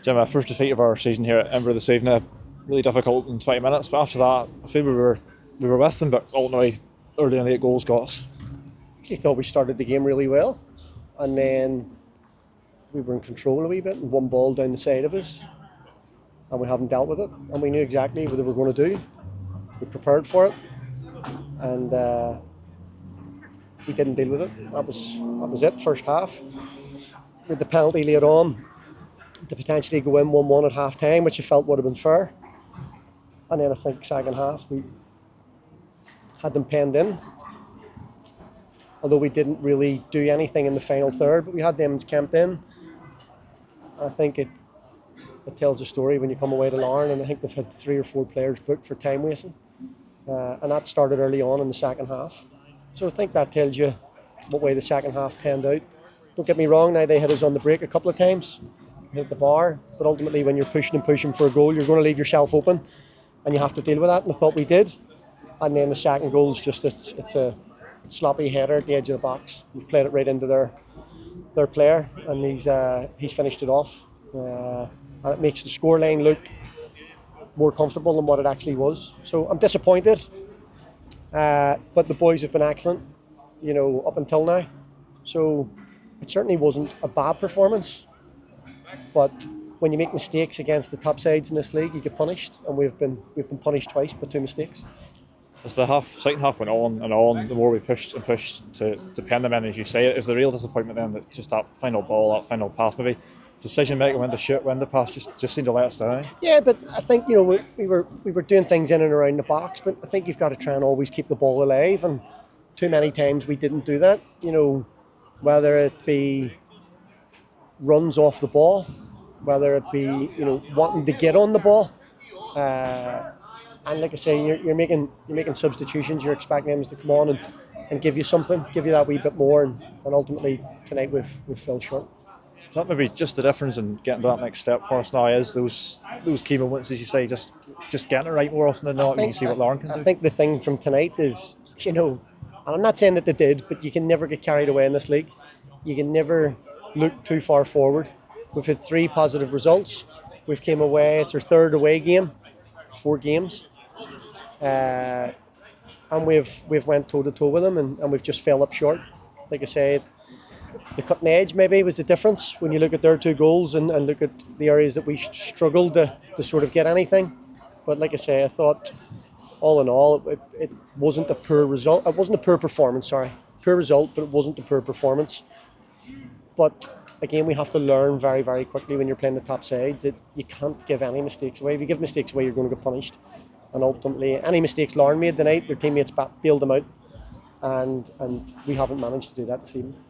Jim, our first defeat of our season here at Edinburgh this evening, really difficult in 20 minutes, but after that, I feel we were with them, but ultimately, early on 8 goals got us. I actually thought we started the game really well, and then we were in control a wee bit, and one ball down the side of us, and we haven't dealt with it, and we knew exactly what they were going to do. We prepared for it, and we didn't deal with it. That was it, first half. With the penalty later on, to potentially go in 1-1 at half time, which I felt would have been fair. And then I think second half we had them penned in. Although we didn't really do anything in the final third, but we had them camped in. I think it tells a story when you come away to Larne, and I think they've had 3 or 4 players booked for time wasting. And that started early on in the second half. So I think that tells you what way the second half panned out. Don't get me wrong, now they hit us on the break a couple of times. Hit the bar, but ultimately when you're pushing and pushing for a goal, you're going to leave yourself open, and you have to deal with that, and I thought we did. And then the second goal is just it's a sloppy header at the edge of the box. We've played it right into their player, and he's finished it off, and it makes the scoreline look more comfortable than what it actually was. So I'm disappointed, but the boys have been excellent, up until now. So it certainly wasn't a bad performance. But when you make mistakes against the top sides in this league, you get punished, and we've been punished twice for 2 mistakes. As the second half went on and on, the more we pushed and pushed to pen them in, as you say, is the real disappointment then that just that final ball, that final pass, maybe decision making when to shoot, when to pass, just seemed to let us down. Yeah, but I think we were doing things in and around the box, but I think you've got to try and always keep the ball alive, and too many times we didn't do that. Whether it be runs off the ball, whether it be wanting to get on the ball, and like I say, you're making substitutions. You're expecting them to come on and give you something, give you that wee bit more, and ultimately tonight we've fell short. So that maybe just the difference in getting to that next step for us now is those key moments, as you say, just getting it right more often than not. You see what Larne can do. I think the thing from tonight is, and I'm not saying that they did, but you can never get carried away in this league. You can never look too far forward. We've had 3 positive results. We've came away, it's our 3rd away game, 4 games. And we've went toe-to-toe with them, and we've just fell up short. Like I say, the cutting edge maybe was the difference when you look at their 2 goals and look at the areas that we struggled to sort of get anything. But like I say, I thought all in all, it wasn't a poor result. It wasn't a poor performance, sorry. Poor result, but it wasn't a poor performance. But again, we have to learn very, very quickly when you're playing the top sides that you can't give any mistakes away. If you give mistakes away, you're going to get punished. And ultimately, any mistakes Larne made tonight, their teammates bailed them out. And we haven't managed to do that this evening.